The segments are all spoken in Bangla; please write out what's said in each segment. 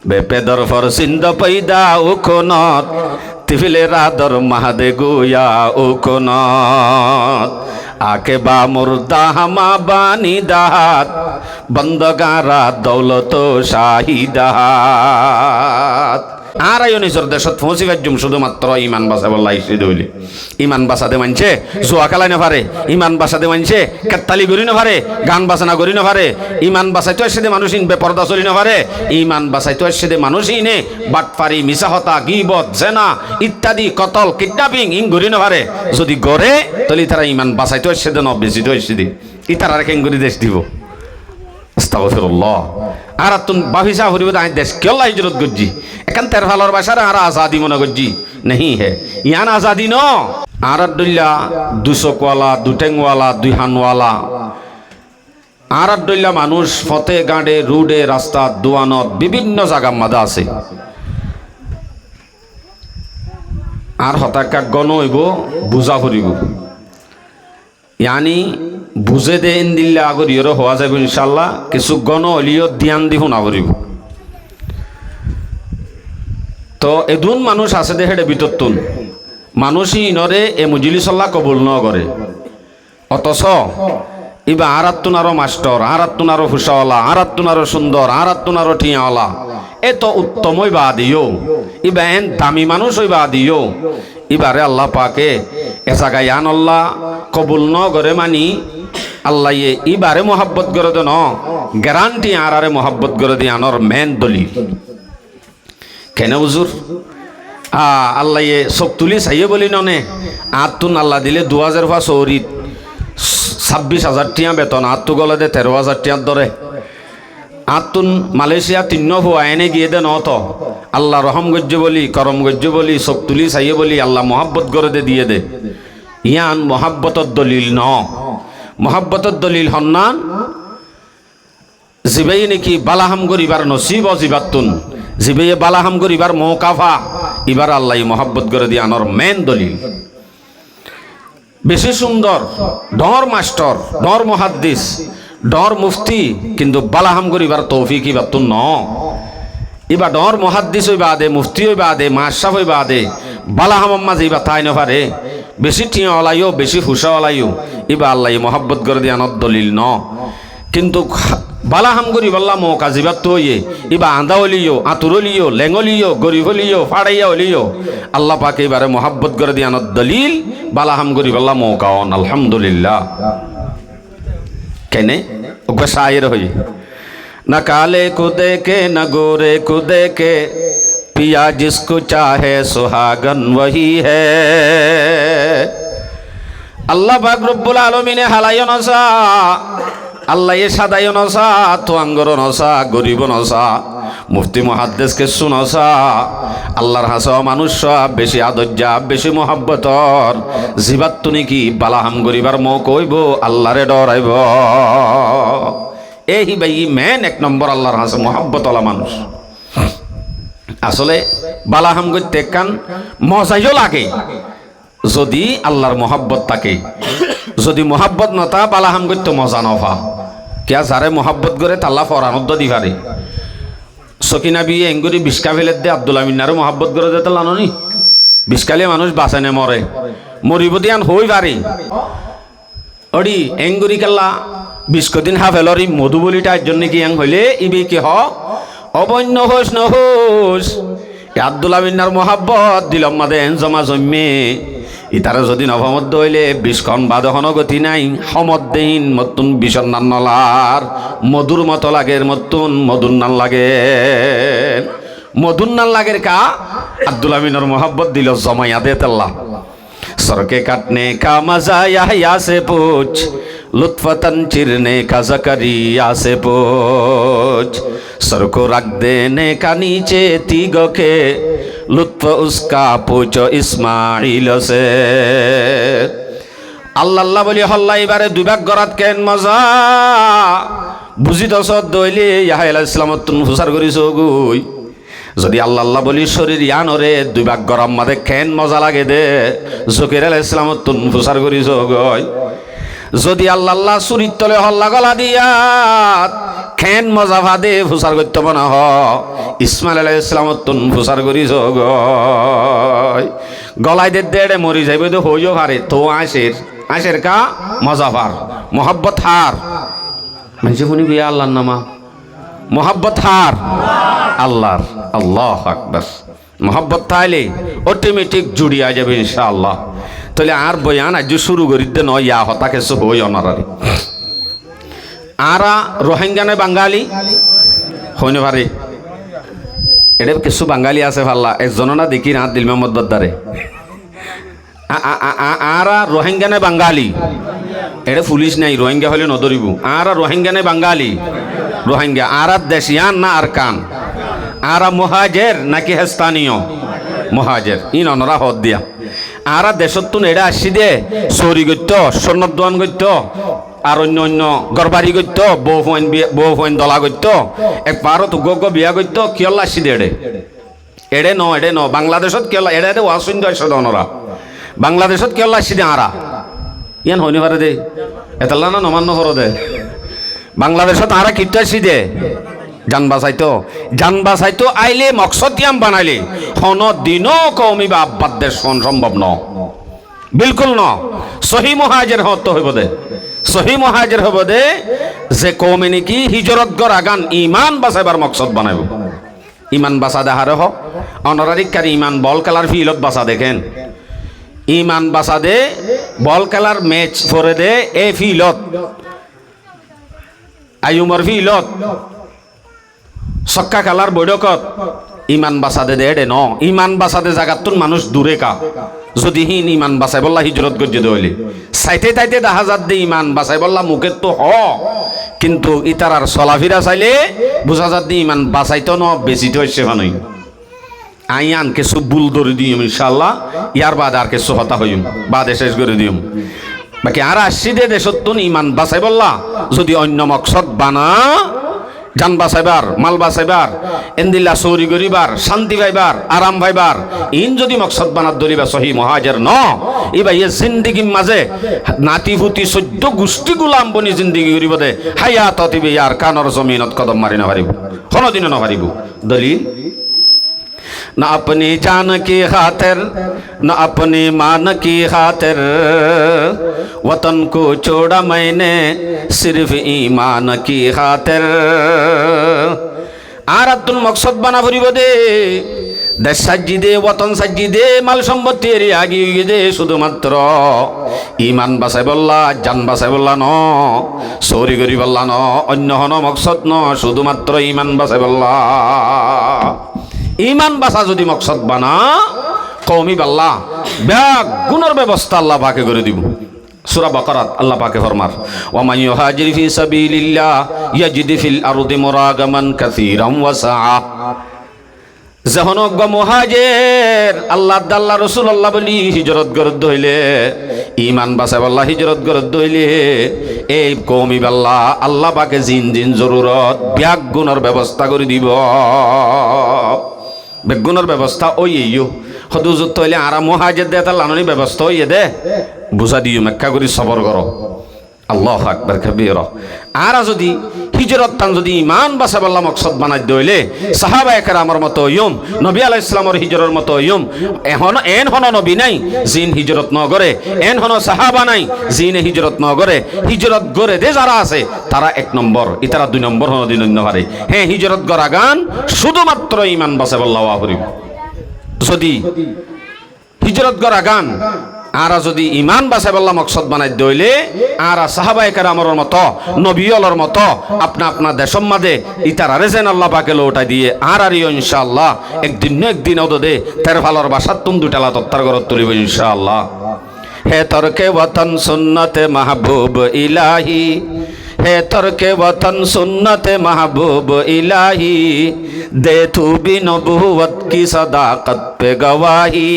বেপেদর ফর সিন্ধ পৈদা উখনত তিফিলে রাদর মাহাদে গুয়া উখনত আকে বা মুর্দা হামা বানি দাহাত বন্দগারা দৌলত শাহিদাত আর আইনিসর দেশত পৌঁছি পাইজুম শুধুমাত্র ইমান বাঁচা বল্লা ইসি দইলি ইমান বাঁচাতে মানছে জুয়া খেলাই নপারে ইমান বাঁচাতে মানছে কাত্তালি করি নপারে গান বাজনা করি নপারে ইমান বাঁচাইতো আসে মানুষ ইন বেপরদা চলি নপারে ইমান বাঁচাইতো আসে মানুষ ইনে বাটপারি মিছাহতা গিবত জেনা ইত্যাদি কতল কিডন্যাপিং ইন করি নপারে যদি গড়ে তলি তারা ইমান বাঁচাইতো আসে ন বেশি তো আসে দি ইতারা কেন করে দেশ দিব আস্তাগফিরুল্লাহ আর তুন বাফিসা হরিব আই দেশ কেলা হিজরত গজ্জি এখান তের ভালোর বাসার আর আজাদি মনে গজ্জি नहीं है ইয়ান আজাদি ন আর দইলা দুশকওয়ালা দুটেংওয়ালা দুই হানওয়ালা আর দইলা মানুষ ফতে গাঁডে রুডে রাস্তা দোয়ানত বিভিন্ন জায়গা মাদা আছে আর হতাকা গণ হইব বুঝা করিব ইয়ানি বুঝে দে দিল্লা আগর ইয়র হওয়া যাবে ইনশাল্লাহ কিছু গণ হলিও ধ্যান দি শুনা করিব তো এদুন মানুষ আছে দে হেডে বিতরতুন মানুষই ইনরে এ মুজলিসল্লাহ কবুল ন করে অথচ ইবা আরাত্তুন আরো মাস্টার আরাত্তুন আরো হুসাওয়ালা আরাত্তুন আরো সুন্দর আরাত্তুন আরো ঠিয়াওয়ালা এত উত্তম হইবা দিও ইবা এন দামি মানুষ হইবা দিও ইবারে আল্লাহ পাকে এসাগা ইয়ান আল্লাহ কবুল ন করে মানি আল্লাহ ইবারে মোহাব্বত করে দে ন গ্যারান্টি আরে মোহাব্বত করে দি আনর মেন দলিল কেন হুজুর আল্লাহ চোখ তুলি চাইয়ে বলি ননে আতুন আল্লাহ দিলে 2005 চৌরিত 26,000 টিয়া বেতন আতু গলে দে 13,000 টিয়ার দরে আতুন মালয়েশিয়া 3 হওয়া এনে গিয়ে দে নত আল্লাহ রহম গজ্য বলি করম গজ্য বলি চোখ তুলি চাইয়ে বলি আল্লাহ মোহাব্বত করে দে দিয়ে দে ইয়ান মোহাব্বতর দলিল ন মোহাব্বতর দলিল হন্নান জিবাই নাকি বালাহাম করিবার নসিব জিবাতুন জিবাই বালাহাম করিবার মৌকাফা এবার আল্লাহ মোহাব্বত করে দিয়ে আনর মেন দলিল বেশি সুন্দর ডর মাস্টার ডর মুহাদ্দিস ডর মুফতি কিন্তু বালাহাম করিবার তৌফিক ইবার তুন ন এবার ডর মুহাদ্দিস হইবা দে মুফতি হইবা দে মাশরাফ হইবা দে বালাহাম মাঝে ইবা তাই নপারে বেশি টিয়া ওলাইও বেশি হুসা ওলাইও এবার আল্লাহ মোহাব্বত করে দিয়ে আনর দলিল ন কিন্তু বালাহাম গরি বললাম কাজিবাত তো ইয়ে ইবা আন্দা হলিও আতুর হলিও লেঙ্গলিও গরিব হলিও ফাড়াইয়া হলিও আল্লাহ পাকে এবারে মোহাব্বত করে দিয়ে আনত দলিল বালাহাম গরি বললাম কাওন আলহামদুলিল্লাহ কেনে ওকে শায়ের হই না কালে কো দেখে না গোরে কো দেখে পিয়া জিসকো চাহে সুহাগন वही है আল্লাহ পাক রব্বুল আলামিনে হালাইও নসা আল্লাহ এ সাদাইও নসা তোয়াঙ্গর নসা গরিব নসা মুফতি মুহাদ্দিসকে শুনসা আল্লাহর হাসা মানুষ বেশি আদর্যা বেশি মোহাব্বতর জিবাত তুনি কি বালাহাম গরিবার মো কইব আল্লাহরে ডরাইব এই ভাই মেন এক নম্বর আল্লাহর হাসা মোহাব্বতওয়ালা মানুষ আসলে বালাহাম করতে কান মজাইও লাগে যদি আল্লাহর মোহাব্বত থাকে যদি মোহাব্বত নতা বালাহাম করতে মজা নফা কিয়া যারে মোহাব্বত করে তাল্লা ফরানদ্দ দি পারে সকিনা বিয়ে এঙ্গুরি বিস্কা ফেলের দে আব্দুল আমিনারও মোহাব্বত করে দে তাল্লা ননি বিস্কালে মানুষ বাঁচে নে মরে মরিব দিয়ান হই পারে অডি এঙ্গুরি কেল্লা বিস্কদিন হাফেলরি মধু বলিটার জন্য কি এং হইলে ইবি কি হ অবন্য হোস নহোস আব্দুল আমিনার মোহাব্বত দিলম মাদে জমা জন্মে ইতারে যদি নভমধ্য হইলে বিষখন বাদহন গতি নাই সমদ্দিন মতুন বিষণ নান নলার মধুর মতো লাগের মতুন মধুর নান লাগে মধুর নান লাগের কা আব্দুল আমিনের মোহাব্বত দিল জমাইয়া দে তেল্লা সরকে কাটনে কা মজা ইয়া সে পুছ लुत्फतन चिरने का जकरिया से पूछ सर को रख देने का नीचे तीगो के लुत्फ उसका पूछो इस्माइल से আল্লাহ আল্লাহ বলি হল্লা এবারে দুইভাগ গরাত কেন মজা বুঝি তো সদ দইলে ইয়াহয়া আলাইহিস সালামত তুন হুসার করিস গুই যদি আল্লাহ আল্লাহ বলি শরীর ইয়ানরে দুইভাগ গরম মাদে কেন মজা লাগে দে জকির আলাইহিস সালামত তুন হুসার করিস গই যদি আল্লাহ আল্লাহ চুরির তলে হল্লা গলা দিয়া খেন মজা ভাদে ফুসার করতে না হ ইসমাইল আলাইহিস ইসলামত তুন ফুসার করিস গলায় দেড়ে মরি যাইবে তো হইও হারে তো আশের কা মজা ভার মোহাব্বত হার মানে শুনি বিয়া আল্লাহর নামা মোহাব্বত হার আল্লাহর আল্লাহ আকবার মোহাব্বত তাইলে অটোমেটিক জুড়িয়া যাবে ইনশাআল্লাহ তাহলে আর বয়ান আজ শুরু করি দে নয় ইয়া হতাকে হই অনারারি আরা রোহিঙ্গানে বাঙালি হইনে পারে এটা কিছু বাঙালি আছে ভাল্লা একজন না দেখি না দিল মোহাম্মদ বদ্দারে আরা রোহিঙ্গানে বাঙালি এটা পুলিশ নাই রোহিঙ্গা হলে নদরিব আরা রোহিঙ্গানে বাঙালি রোহিঙ্গা আরা দেশিয়ান না আর কান আরা মুহাজের নাকি স্থানীয় মুহাজের ইন অনরা হদ দিয়া আরা দেশতুন এটা আসি দে চৌরি গত্য স্বর্ণদোয়ান গত্য আর অন্য অন্য গরবারি গত্য বউ ফইন দলা গত্য এক পারত গগ বিয়া গত্য কিয়ল আসি দে এড়ে ন বাংলাদেশত কিয়ল এড়ে ওয়াসুন দনরা বাংলাদেশত কিয়ল আসি দে আরা ইয়ান হইনি পারে দে এতাল্লা না নমান্য কর দে বাংলাদেশত আরা কিত্ত আসি দে জান বাঁচাইতো আইলে মকসদিয়াম বানাইলে হন দিনও কৌমি বা আব্বাদ দেশ সম্ভব ন বিলকুল ন সহি মুহাজির হতে হইব দে সহি মুহাজির হইব দে যে কৌমি নাকি হিজরত গর আগান ইমান বাঁচাইবার মকসদ বানাইব ইমান বাঁচা দেহারে হ অনারারিকার ইমান বল খেলার ফিলত বাঁচা দেখেন ইমান বাঁচা দে বল খেলার ম্যাচ করে দে এ ফিলত আয়ুমর ফিলত সক্কা খেলার বৈঠকত ইমান বাঁচাদে দে ন ইমান বাঁচাদে জায়গাতুন মানুষ দূরে কা যদি হিন ইমান বাঁচাই বললা হিজরত গজ্জে দইলে সাইতে তাইতে দেখা যাত দে ইমান বাঁচাই বললা মুখে তো হ কিন্তু ইতারার চলাফিরা চাইলে বুঝা যাত দি ইমান বাঁচাইতো ন বেশি তো হচ্ছে ভানই আইয়ান কিছু বুল ধরে দিম ইনশাল্লাহ ইয়ার বাদ আর কিছু হতা হইম বাদে শেষ করে দিম বাকি আর আসছি দে দেশতুন ইমান বাঁচাই বললা যদি অন্য মকসদ বানা জান বাঁচাইবার মাল বাঁচাইবার এন্দিল্লা চৌরি করিবার শান্তি পাইবার আরাম পাইবার ইন যদি মকসদ বানাত ধরিবা সহি মুহাজির ন ইবা ইয়ে জিন্দিগির মাঝে নাতি ফুটি 14 গোষ্ঠী গুলাম বনি জিন্দিগি করিব দে হায়াত অতিবে ইয়ার কানর জমিনত কদম মারি না পারিব কোনদিন না পারিব দলিল ना अपनी जान की खातिर न अपनी मान की खातिर वतन को छोड़ा मैंने सिर्फ ईमान की खातिर আর আব্দুল মকসদ বানা ফুরিব দে দেশ সাজি দে ওতন সাজি দে মাল সম্পত্তি এরিয়া আগিয়ে দে শুধুমাত্র ইমান বাঁচাই বললা জান বাঁচাই বললা ন চৌরি করি বললা ন অন্য হন মকসদ ন শুধুমাত্র ইমান বাঁচাই বললা ইমান বাঁচা যদি মকসদ বানা কওমি বাল্লা ব্যাগ গুণের ব্যবস্থা আল্লাহ পাকে করে দিব সূরা বাকারাত আল্লাহ পাকে ফরমার ওয়া মান ইউহাজির ফি সাবিলিল্লাহ ইয়াজিদ ফিল আরদি মুরাগামান কাসীরাম ওয়া সাআ জহনক মুহাজির আল্লাহ রাসূলুল্লাহ বলি হিজরত করতে হইলে ইমান বাঁচাই বললা হিজরত করতে হইলে এই কওমি বাল্লা আল্লাহ পাকে জিন জরুরত ব্যাগ গুণের ব্যবস্থা করে দিব বেগুনের ব্যবস্থা ওই সদুজত হইলে আর মুহাজির দে তার লাননি ব্যবস্থা হইয়ে দে বুঝা দিও মেক্কা করি সবর করো আল্লাহু আকবার কবীরা আর যদি হিজরত টান যদি ইমান বাঁচা বললা মকসদ বানাই দইলে সাহাবায়ে কেরামের মতো ইয়ম নবী আলাইহিস সালামের হিজরতের মতো ইয়ম এন হন নবী নাই জিন হিজরত ন করে এন হন সাহাবা নাই জিনে হিজরত ন করে হিজরত করে দে যারা আছে তারা এক নম্বর ইতারা দুই নম্বর হন দিন অন্য পারে হ্যাঁ হিজরত করা গান শুধুমাত্র ইমান বাঁচা বললা ওয়া করিব যদি হিজরত করা গান আর যদি ইমান বাঁচাই বললা মকসদ বানাই দইলে আর সাহাবায়ে কেরামের মতো নবীর মতো আপনা দেশম মাঝে ইতারা রেজেন আল্লাহ পাকে লৌটাই দিয়ে আর ইনশাআল্লাহ একদিন ওদে তের ভালোর বাসাত তুম দুটালা তত্তার ঘরত তুলিব ইনশাআল্লাহ হে তরকে ওয়াতন সুন্নতে মাহবুব ইলাহি হে তরকে ওয়াতন সুন্নতে মাহবুব ইলাহি দে তু বি নবুওয়াত কি সাদাকত পে গওয়াহি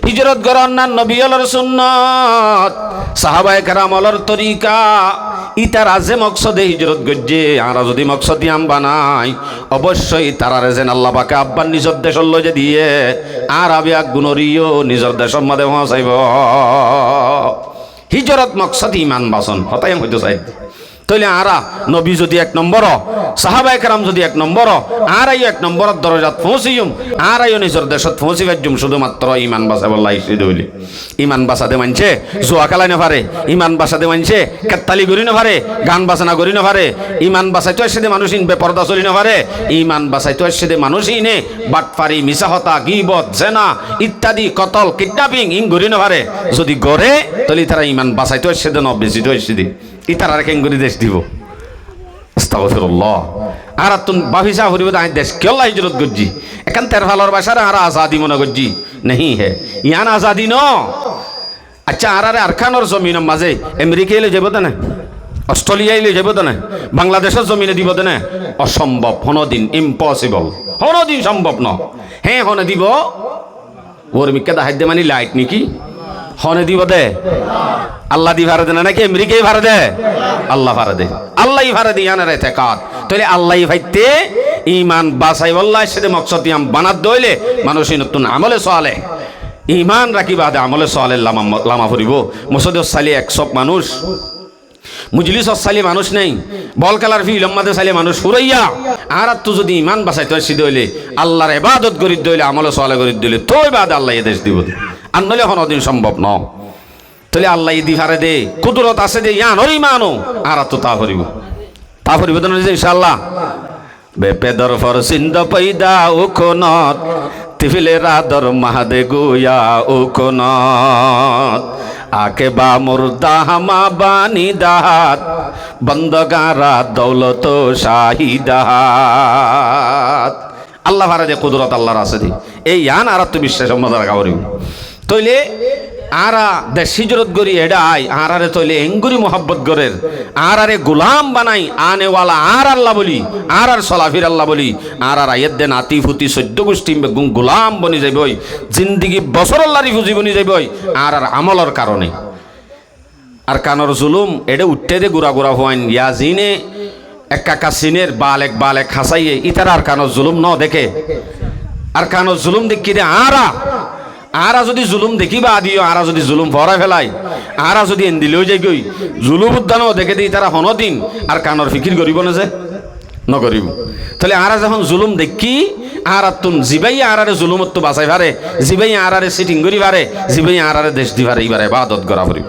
হিজরত করার না নবী আলার সুন্নাত সাহাবায়ে কেরাম আলার তরিকা ইতার আজে মকসদে হিজরত গজ্জে আর যদি মকসদি আম বানাই অবশ্যই তারা রেজেন আল্লাহ পাকে আব্বার নিজর দেশর লজে দিয়ে আর আবিয়া গুণরিও নিজর দেশর মাঝে পৌঁছাইব হিজরত মকসদ ইমান বাসন হতাই হইতো চাই তইলে আরা নবী যদি এক নম্বর সাহাবায়ে কেরাম যদি এক নম্বর আরাইও এক নম্বরের দরজাত পৌঁছিম আরাইও নিজের দেশত পৌঁছি পাইম শুধুমাত্র ইমান বাঁচাবার লাইছি দইলে ইমান বাঁচাতে মানছে জুয়া খেলাই নপারে ইমান বাঁচাতে মানছে কেত্তালি করি নপারে গান বাজনা করি নপারে ইমান বাঁচাইতে আসছে মানুষ ইন বেপরদা চলি নপারে ইমান বাঁচাইতে আসছে মানুষ ইনে বাটপারি মিছাহতা গিবত জেনা ইত্যাদি কতল কিডন্যাপিং ইন করি নপারে যদি গড়ে তাহলে তারা ইমান বাঁচাইতে আসছে ন বেশি তো আসছে দি ইতার আর কেঙ্গুরি দেশ দিব আস্তাগফিরুল্লাহ আর তুন বাফিসা হরিব আই দেশ কেলা হিজরত গজ্জি এখান তের ভালোর বাসার আর আজাদি মনে গজ্জি নেহি হে ইয়ান আজাদি ন আচ্ছা আর আরখানোর জমিনের মাঝে আমেরিকা এলে যাব না অস্ট্রেলিয়া এলে যাব না বাংলাদেশের জমিনে দিব না অসম্ভব হনদিন ইম্পসিবল হনদিন সম্ভব ন হ্যাঁ হনে দিব ওর মিকে দাহাই দে মানে লাইট নাকি হনে দিব দে আল্লাহ দি ভাড়া দেয় না নাকি আমেরিকাই ভাড়া দেয় আল্লাহ ভাড়া দেয় আল্লাহই ভাড়া দিয়ে আনার এতে কাত তাহলে আল্লাহই ভাইতে ইমান বাসাই বল্লাহ সেটা মকসদ ইয়াম বানাত দইলে মানুষই নতুন আমলে চলে ইমান রাখি বাদে আমলে চলে লামা ফুরিব মসজিদ চালি 100 মানুষ মুজলিস চালি মানুষ নেই বল খেলার ফিল্ম মাঝে চালি মানুষ ফুরাইয়া আর তো যদি ইমান বাসাই তো সিদ্ধ হইলে আল্লাহর ইবাদত করি দইলে আমলে চলে করি দিলে তোই বাদে আল্লাহ এদেশ দিব আর নইলে এখন অদিন সম্ভব ন তাহলে আল্লাহ ইদি হারে দে কুদরত আছে দে ইয়ান হরি মানো আর তো তা করিব তো ইনশাআল্লাহ বেপেদর ফর সিন্ধ পয়দা ও কোনত তিফিলে রাদর মাহাদে গুয়া ও কোনত আকে বা মুর্দা হামা বানি দাহাত বন্দগারা দৌলত শাহিদাত আল্লাহ হারে দে কুদরত আল্লাহর আছে দি এই ইয়ান আর তো বিশ্বাস মজার করিব তইলে আরা দেশ হিজরত করি এডাই আরারে তৈলে এঙ্গুরি মোহাব্বত গরের আরারে গোলাম বানাই আনেওয়ালা আর আল্লাহ বলি আর সলাফির আল্লাহ বলি আর আয়ের দে নাতি ফুতি 14 গোষ্ঠী গোলাম বনি যাবই জিন্দিগি বছর আল্লাহ রিফুজি বনি যাবই আর আমলের কারণে আর কানর জুলুম এডে উঠতে দে গুড়া গুড়া হওয়াইন ইয়াজিনে একা সিনের বালেক বালেক হাসাইয়ে ইতারা আর কানর জুলুম ন দেখে আর কানর জুলুম দেখি দে আরা যদি জুলুম দেখিবা দিও আরা যদি জুলুম ভরা ফেলাই আরা যদি এন্দিলেও যাই গই জুলুম উদ্যানও দেখে দিই তারা হনদিন আর কানর ফিকির করিব না যে নকরিব তাহলে আরা যখন জুলুম দেখি আর তুন জিবাই আরারে জুলুমত বাঁচাই পারে জিবাই আরারে সিটিং করি পারে জিবাই আরারে দেশ দি পারে এবারে ইবাদত করা পারিব